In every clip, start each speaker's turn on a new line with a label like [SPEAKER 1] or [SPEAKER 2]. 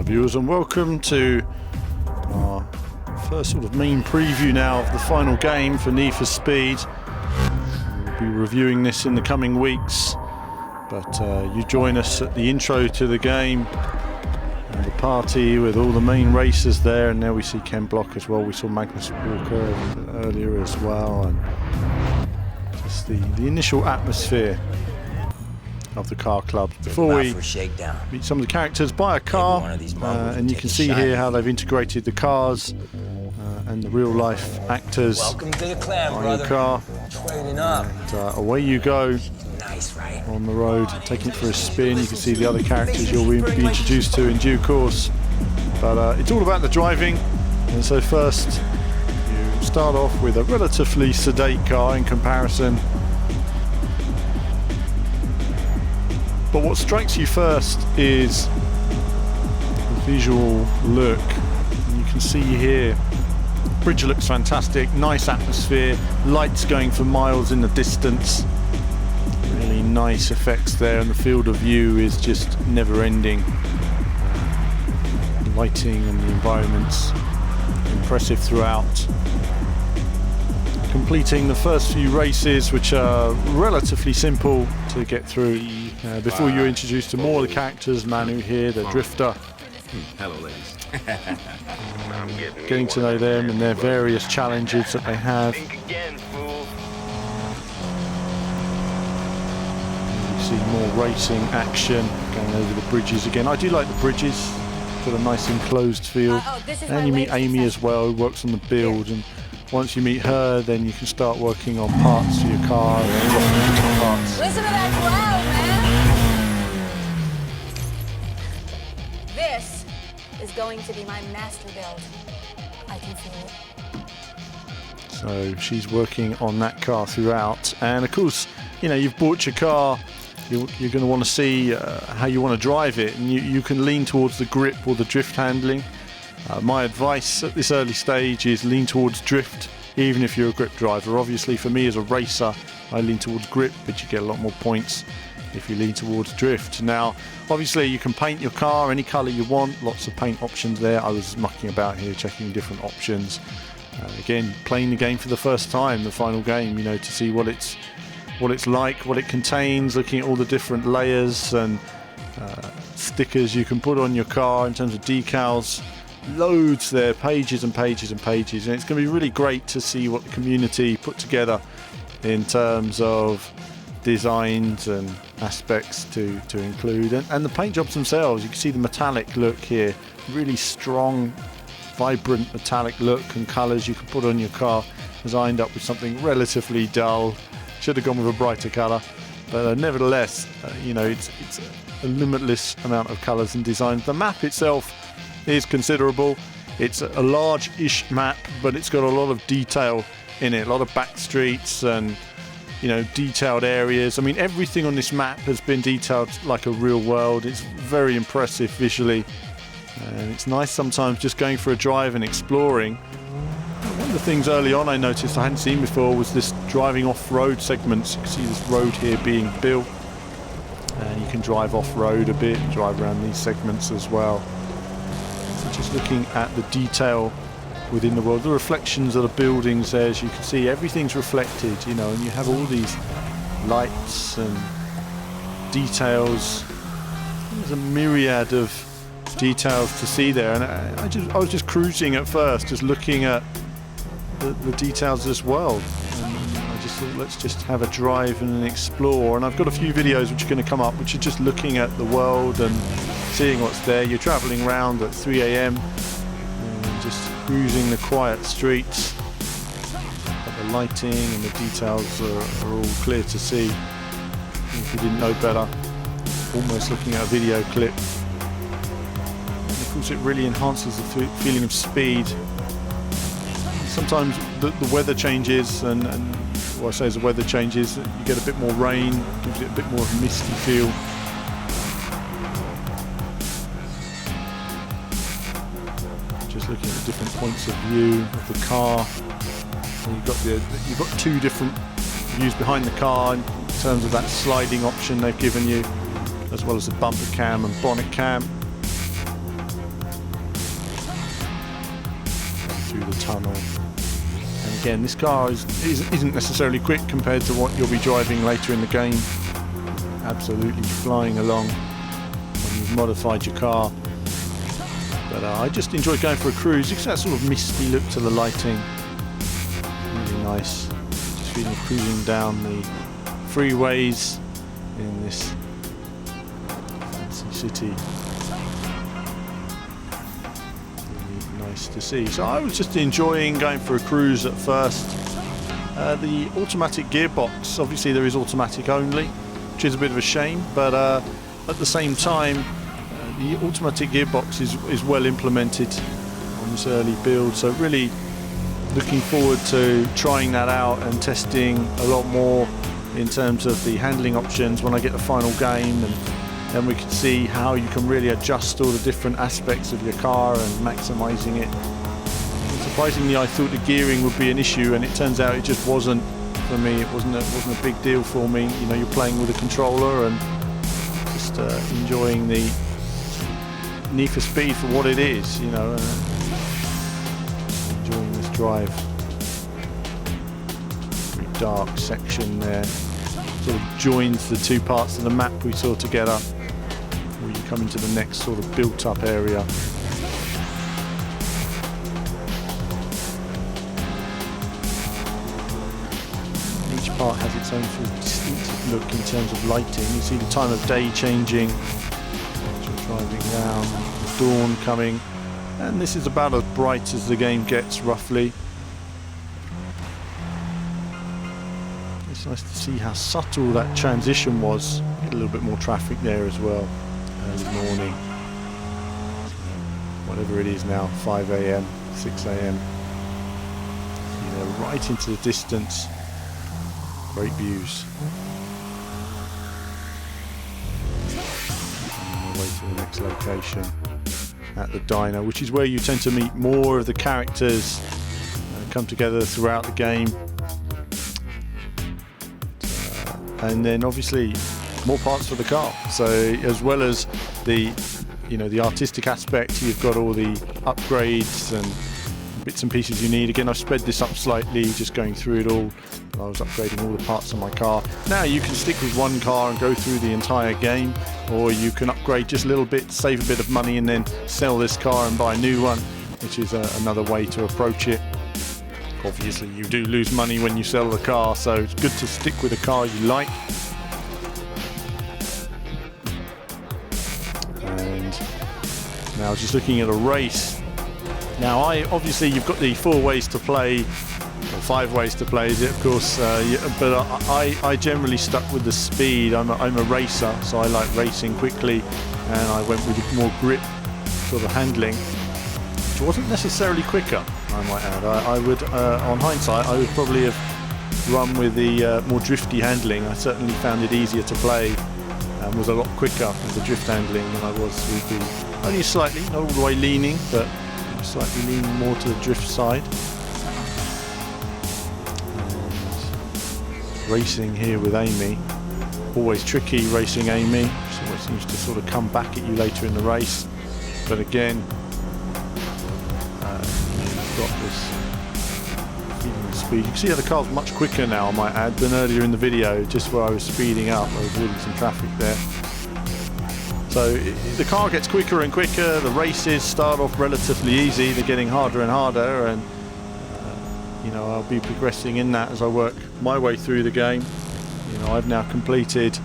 [SPEAKER 1] viewers, and welcome to our first sort of main preview now of the final game for Need for Speed. We'll be reviewing this in the coming weeks, but you join us at the intro to the game and the party with all the main racers there, and now we see Ken Block as well. We saw Magnus Walker earlier as well, and just the initial atmosphere of the car club. Before we meet some of the characters, buy a car, and you can see here how they've integrated the cars and the real life actors.
[SPEAKER 2] Welcome to the clan,
[SPEAKER 1] buy
[SPEAKER 2] brother.
[SPEAKER 1] your car,
[SPEAKER 2] Trading up.
[SPEAKER 1] and away you go.
[SPEAKER 2] Nice, right?
[SPEAKER 1] On the road, taking it for a spin. You can see the other characters you'll be introduced to in due course. But it's all about the driving, and so first you start off with a relatively sedate car in comparison. But what strikes you first is the visual look. And you can see here, the bridge looks fantastic, nice atmosphere, lights going for miles in the distance. Really nice effects there, and the field of view is just never ending. The lighting and the environment's impressive throughout. Completing the first few races, which are relatively simple to get through. Before you're introduced to more of the characters, Manu here, the drifter.
[SPEAKER 3] Hello, ladies.
[SPEAKER 1] Getting to know them and their various challenges that they have. You see more racing action going over the bridges again. I do like the bridges, got a nice enclosed feel. And you meet Amy as well, who works on the build. And once you meet her, then you can start working on parts for your car and parts.
[SPEAKER 4] Listen to that cloud, man! This is going to be my master build. I can feel it.
[SPEAKER 1] So she's working on that car throughout. And of course, you know, you've bought your car, you're going to want to see how you want to drive it. And you can lean towards the grip or the drift handling. My advice at this early stage is lean towards drift, even if you're a grip driver. Obviously, for me as a racer, I lean towards grip, but you get a lot more points if you lean towards drift. Now, obviously, you can paint your car any colour you want, lots of paint options there. I was mucking about here, checking different options. Again, playing the game for the first time, the final game, you know, to see what it's like, what it contains, looking at all the different layers and stickers you can put on your car in terms of decals. Loads there, pages and pages and pages, and it's going to be really great to see what the community put together in terms of designs and aspects to include, and the paint jobs themselves. You can see the metallic look here, really strong, vibrant metallic look and colours you can put on your car. As I end up with something relatively dull, should have gone with a brighter colour, but nevertheless, you know, it's a limitless amount of colours and designs. The map itself is considerable. It's a large-ish map, but it's got a lot of detail in it, a lot of back streets and, you know, detailed areas. I mean, everything on this map has been detailed like a real world. It's very impressive visually, and it's nice sometimes just going for a drive and exploring. One of the things early on I noticed I hadn't seen before was this driving off-road segments. You can see this road here being built, and you can drive off-road a bit, drive around these segments as well. Just looking at the detail within the world, the reflections of the buildings there, as you can see, everything's reflected, you know, and you have all these lights and details. There's a myriad of details to see there, and I was just cruising at first, just looking at the details of this world. And I just thought, let's just have a drive and explore. And I've got a few videos which are going to come up, which are just looking at the world and seeing what's there. You're travelling around at 3 a.m. and just cruising the quiet streets. But the lighting and the details are all clear to see. If you didn't know better, almost looking at a video clip. And of course, it really enhances the feeling of speed. Sometimes the weather changes, and what I say is the weather changes, you get a bit more rain, gives it a bit more of a misty feel. Just looking at the different points of view of the car. And you've got two different views behind the car in terms of that sliding option they've given you, as well as the bumper cam and bonnet cam. through the tunnel. And again, this car isn't necessarily quick compared to what you'll be driving later in the game. Absolutely flying along when you've modified your car. But I just enjoy going for a cruise. You see that sort of misty look to the lighting. Really nice. Just feeling cruising down the freeways in this fancy city. Really nice to see. So I was just enjoying going for a cruise at first. The automatic gearbox, obviously there is automatic only, which is a bit of a shame, but at the same time the automatic gearbox is well implemented on this early build, so really looking forward to trying that out and testing a lot more in terms of the handling options when I get the final game, and then we can see how you can really adjust all the different aspects of your car and maximising it. And surprisingly, I thought the gearing would be an issue, and it turns out it just wasn't for me. It wasn't a big deal for me. You know, you're playing with a controller and just enjoying the Need for Speed for what it is, you know, enjoying this drive. Very dark section there, sort of joins the two parts of the map we saw together before you come into the next sort of built up area. Each part has its own sort of distinctive look in terms of lighting. You see the time of day changing. Driving down, the dawn coming, and this is about as bright as the game gets, roughly. It's nice to see how subtle that transition was. Get a little bit more traffic there as well. Early morning, whatever it is now, 5 a.m, 6 a.m. You know, right into the distance. Great views. To the next location at the diner, which is where you tend to meet more of the characters come together throughout the game, and then obviously more parts for the car. So as well as the artistic aspect, you've got all the upgrades and bits and pieces you need. Again, I've sped this up slightly, just going through it all. I was upgrading all the parts on my car. Now you can stick with one car and go through the entire game, or you can upgrade just a little bit, save a bit of money, and then sell this car and buy a new one, which is another way to approach it. Obviously you do lose money when you sell the car, so it's good to stick with a car you like. And now just looking at a race. Now obviously you've got the 4 ways to play, or 5 ways to play, is it, of course, but I generally stuck with the speed. I'm a racer, so I like racing quickly, and I went with more grip sort of handling, which wasn't necessarily quicker, I might add. I would, on hindsight, I would probably have run with the more drifty handling. I certainly found it easier to play and was a lot quicker with the drift handling than I was with the, only slightly, not all the way leaning, but slightly leaning more to the drift side. And racing here with Amy, always tricky racing Amy. She always seems to sort of come back at you later in the race, but again, you've got this feeling of speed. You can see how the car's much quicker now, I might add, than earlier in the video, just where I was speeding up, avoiding some traffic there. So the car gets quicker and quicker. The races start off relatively easy. They're getting harder and harder, and you know, I'll be progressing in that as I work my way through the game. You know, I've now completed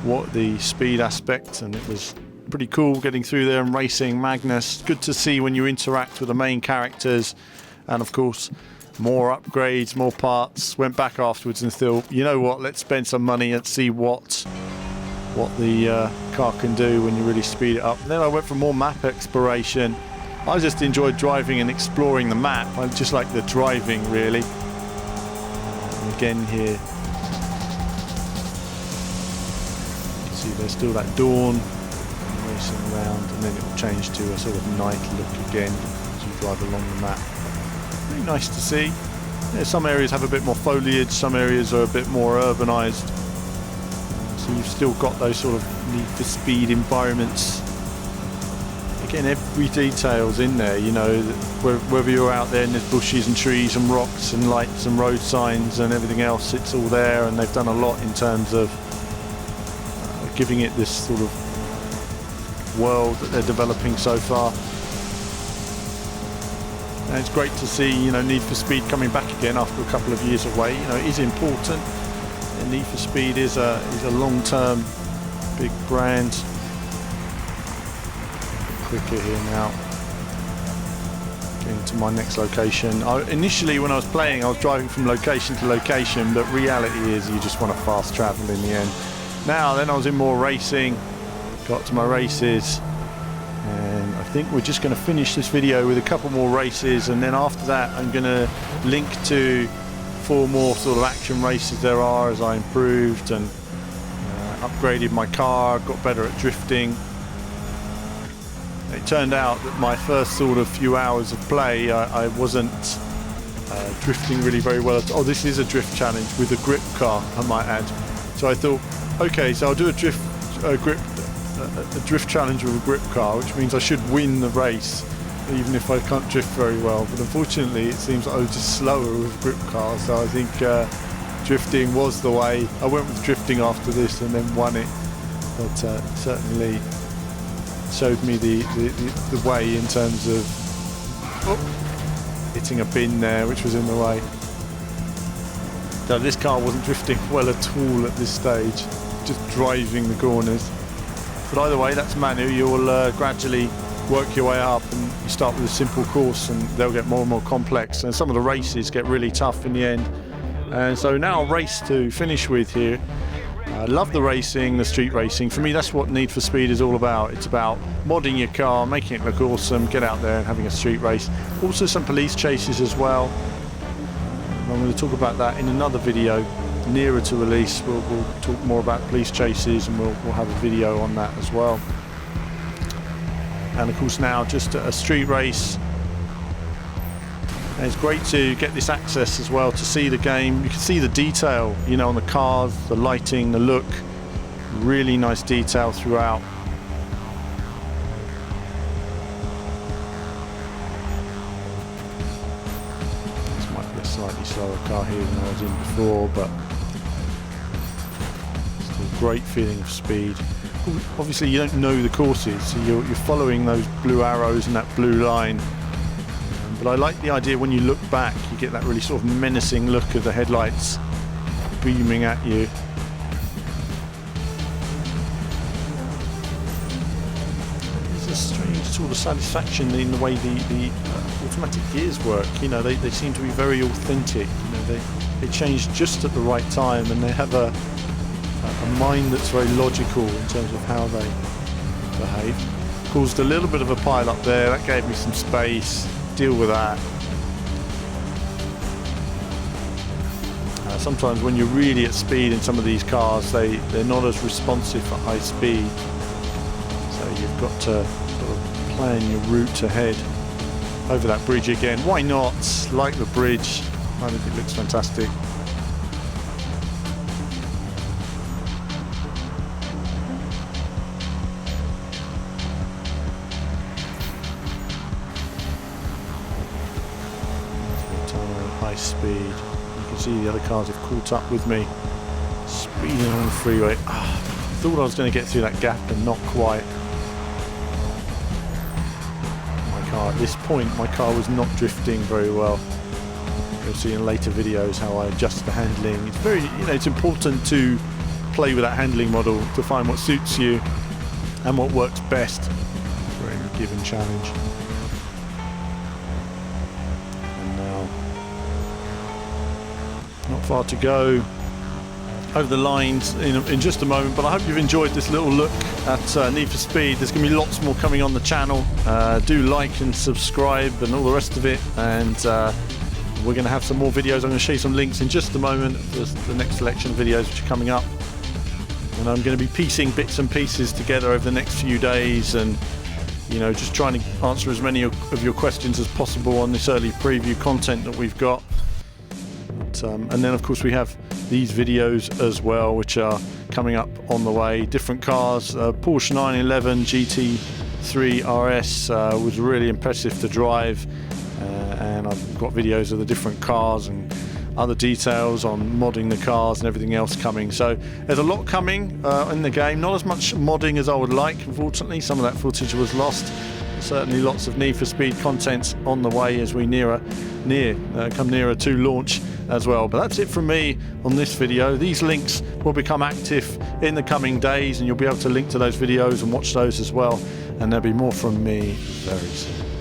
[SPEAKER 1] what the speed aspect, and it was pretty cool getting through there and racing Magnus. Good to see when you interact with the main characters, and of course more upgrades, more parts. Went back afterwards and thought, you know what, let's spend some money and see what the car can do when you really speed it up. And then I went for more map exploration. I just enjoyed driving and exploring the map. I just like the driving, really. And again here, you can see there's still that dawn racing around, and then it will change to a sort of night look again as you drive along the map. Really nice to see. Yeah, some areas have a bit more foliage, some areas are a bit more urbanised. So you've still got those sort of Need for Speed environments Again, every detail's in there, you know, whether you're out there and there's bushes and trees and rocks and lights and road signs and everything else, it's all there, and they've done a lot in terms of giving it this sort of world that they're developing so far. And it's great to see, you know, Need for Speed coming back again after a couple of years away. You know, it is important. And Need for Speed is a long-term big brand. Quicker here now. Getting to my next location. Initially, when I was playing, I was driving from location to location, but reality is you just want to fast travel in the end. Then I was in more racing. Got to my races. And I think we're just going to finish this video with a couple more races, and then after that I'm going to link to 4 more sort of action races there are as I improved and upgraded my car, got better at drifting. It turned out that my first sort of few hours of play I wasn't drifting really very well. Oh, this is a drift challenge with a grip car, I might add. So I thought, okay, so I'll do a drift challenge with a grip car, which means I should win the race, even if I can't drift very well. But unfortunately, it seems like I was just slower with a grip car. So I think drifting was the way. I went with drifting after this and then won it. But certainly showed me the way in terms of hitting a bin there, which was in the way. So this car wasn't drifting well at all at this stage, just driving the corners. But either way, that's Manu. You'll gradually work your way up, and you start with a simple course and they'll get more and more complex, and some of the races get really tough in the end. And so now a race to finish with here. I love the racing, the street racing. For me, that's what Need for Speed is all about. It's about modding your car, making it look awesome, get out there and having a street race. Also some police chases as well. I'm going to talk about that in another video nearer to release. We'll talk more about police chases, and we'll have a video on that as well. And of course now just a street race. And it's great to get this access as well to see the game. You can see the detail, you know, on the cars, the lighting, the look. Really nice detail throughout. This might be a slightly slower car here than I was in before, but still great feeling of speed. Obviously you don't know the courses, so you're following those blue arrows and that blue line. But I like the idea when you look back, you get that really sort of menacing look of the headlights beaming at you. There's a strange sort of satisfaction in the way the automatic gears work. You know, they seem to be very authentic. You know, they change just at the right time, and they have a mind that's very logical in terms of how they behave. Caused a little bit of a pile up there. That gave me some space. Deal with that. Sometimes when you're really at speed in some of these cars, they're not as responsive for high speed, so you've got to sort of plan your route ahead. Over that bridge again, why not? Like the bridge, I think it looks fantastic. High speed. You can see the other cars have caught up with me. Speeding on the freeway. Thought I was going to get through that gap and not quite. My car, at this point, my car was not drifting very well. You'll see in later videos how I adjust the handling. It's very, you know, it's important to play with that handling model to find what suits you and what works best for any given challenge. Not far to go over the lines in just a moment, but I hope you've enjoyed this little look at Need for Speed. There's going to be lots more coming on the channel. Do like and subscribe and all the rest of it, and we're going to have some more videos. I'm going to show you some links in just a moment for the next selection of videos which are coming up, and I'm going to be piecing bits and pieces together over the next few days, and you know, just trying to answer as many of your questions as possible on this early preview content that we've got. And then of course we have these videos as well, which are coming up on the way. Different cars, Porsche 911 GT 3 RS was really impressive to drive, and I've got videos of the different cars and other details on modding the cars and everything else coming. So there's a lot coming in the game. Not as much modding as I would like, unfortunately. Some of that footage was lost. Certainly lots of Need for Speed content on the way as we come nearer to launch as well. But that's it from me on this video. These links will become active in the coming days, and you'll be able to link to those videos and watch those as well. And there'll be more from me very soon.